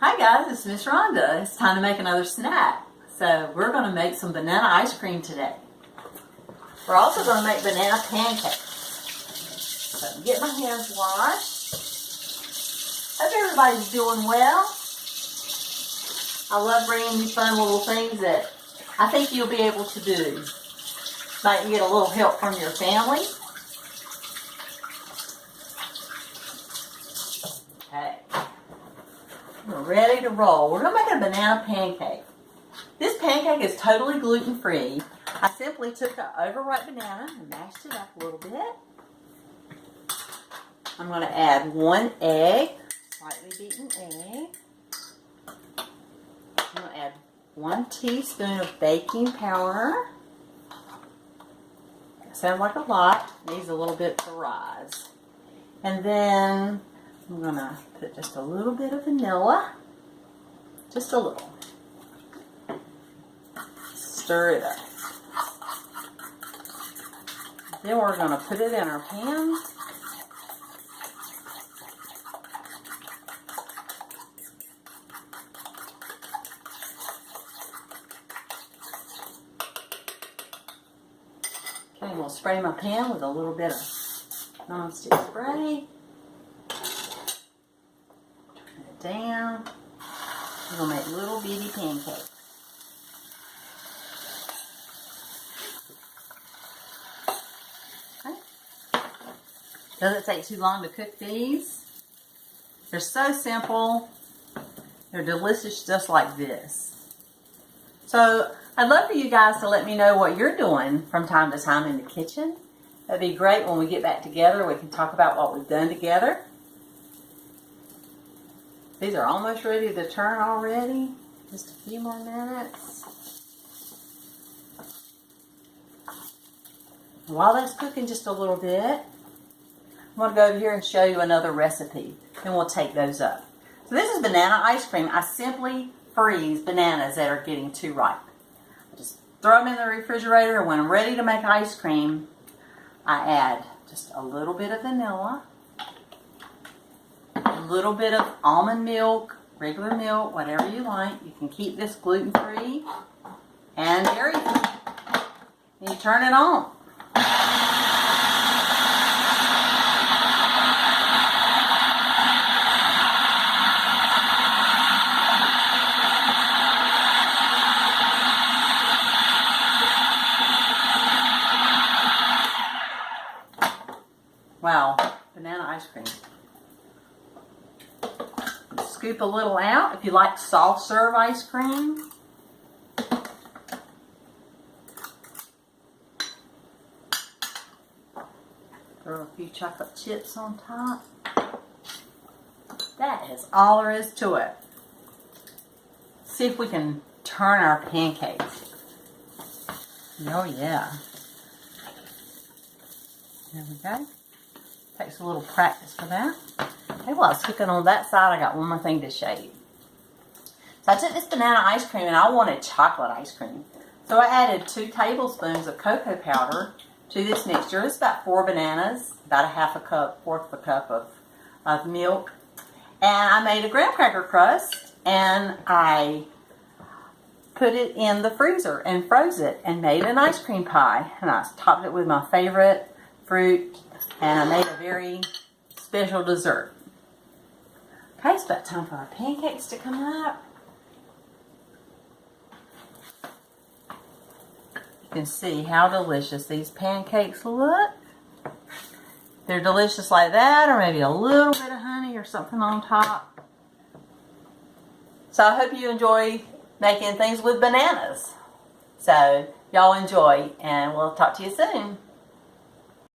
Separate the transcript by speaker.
Speaker 1: Hi guys, it's Miss Rhonda. It's time to make another snack. So we're going to make some banana ice cream today. We're also going to make banana pancakes. So get my hands washed. Hope everybody's doing well. I love bringing you fun little things that I think you'll be able to do. Might get a little help from your family. Okay. We're ready to roll. We're going to make a banana pancake. This pancake is totally gluten-free. I simply took an overripe banana and mashed it up a little bit. I'm going to add 1 egg, slightly beaten egg. I'm going to add 1 teaspoon of baking powder. That sounds like a lot. Needs a little bit to rise. And then I'm going to put just a little bit of vanilla. Just a little. Stir it up. Then we're going to put it in our pan. Okay, we'll spray my pan with a little bit of non-stick spray. Turn it down. We're going to make little bitty pancakes. Okay. Doesn't take too long to cook these. They're so simple. They're delicious just like this. So I'd love for you guys to let me know what you're doing from time to time in the kitchen. That'd be great when we get back together. We can talk about what we've done together. These are almost ready to turn already. Just a few more minutes. While that's cooking just a little bit, I'm going to go over here and show you another recipe. Then we'll take those up. So this is banana ice cream. I simply freeze bananas that are getting too ripe. I just throw them in the refrigerator, and when I'm ready to make ice cream, I add just a little bit of vanilla, a little bit of almond milk, regular milk, whatever you like. You can keep this gluten-free and dairy-free. And you turn it on. Wow, banana ice cream. Scoop a little out if you like soft serve ice cream. Throw a few chocolate chips on top. That is all there is to it. See if we can turn our pancakes. Oh yeah. There we go. Takes a little practice for that. Okay, while it's cooking on that side, I got one more thing to show you. So I took this banana ice cream and I wanted chocolate ice cream. So I added 2 tablespoons of cocoa powder to this mixture. It's about 4 bananas, about a fourth of a cup of milk. And I made a graham cracker crust and I put it in the freezer and froze it and made an ice cream pie. And I topped it with my favorite fruit. And I made a very special dessert. Okay, it's about time for our pancakes to come up. You can see how delicious these pancakes look. They're delicious like that, or maybe a little bit of honey or something on top. So I hope you enjoy making things with bananas. So y'all enjoy, and we'll talk to you soon.